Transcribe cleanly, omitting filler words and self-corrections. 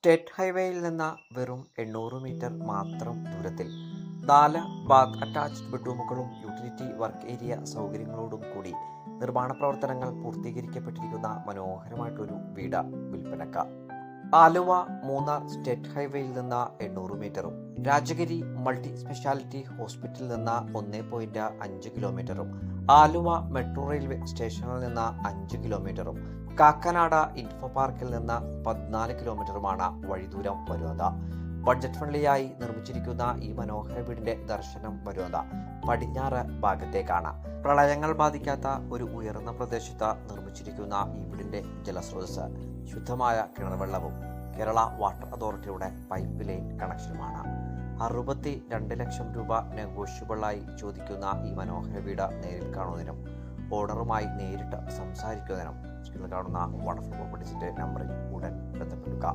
State ഹൈവേയിൽ നിന്ന് വെറും 800 മീറ്റർ മാത്രം ദൂരത്തിൽ 4 ബാത്ത് അറ്റാച്ച്ഡ് ബെഡ്റൂമുകളും യൂട്ടിലിറ്റി വർക്ക് ഏരിയ സൗകര്യങ്ങളോടും കൂടി നിർമ്മാണ പ്രവർത്തനങ്ങൾ പൂർത്തീകരിക്കപ്പെട്ടിരിക്കുന്ന മനോഹരമായിട്ടൊരു വീട് വിൽപ്പനക്ക്. ആലുവ മൂന്നാർ സ്റ്റേറ്റ് ഹൈവേയിൽ നിന്ന് 800 മീറ്ററും രാജഗിരി മൾട്ടി സ്പെഷ്യാലിറ്റി ഹോസ്പിറ്റലിൽ നിന്ന് 1.5 കിലോമീറ്ററും ആലുവ മെട്രോ റെയിൽവേ സ്റ്റേഷനിൽ നിന്ന് 5 കിലോമീറ്ററും കാക്കനാട് ഇൻഫോ പാർക്കിൽ നിന്ന് 14 കിലോമീറ്ററുമാണ് വഴിദൂരം വരുന്നത്. ബഡ്ജറ്റ് ഫ്രണ്ട്ലിയായി നിർമ്മിച്ചിരിക്കുന്ന ഈ മനോഹര വീടിന്റെ ദർശനം വരുന്നത് പടിഞ്ഞാറ് ഭാഗത്തേക്കാണ്. പ്രളയങ്ങൾ ബാധിക്കാത്ത ഒരു ഉയർന്ന പ്രദേശത്ത് നിർമ്മിച്ചിരിക്കുന്ന ഈ വീടിന്റെ ജലസ്രോതസ് ശുദ്ധമായ കിണർവെള്ളവും കേരള വാട്ടർ അതോറിറ്റിയുടെ പൈപ്പ് ലൈൻ കണക്ഷനുമാണ്. 62 ലക്ഷം രൂപ നെഗോഷ്യബിളായി ചോദിക്കുന്ന ഈ മനോഹര വീട് നേരിൽ കാണുന്നതിനും ഓണറുമായി നേരിട്ട് സംസാരിക്കുന്നതിനും സ്ക്രീനിൽ കാണുന്ന വണ്ടർഫുൾ പ്രോപ്പർട്ടീസിന്റെ നമ്പറിൽ ഉടൻ ബന്ധപ്പെടുക.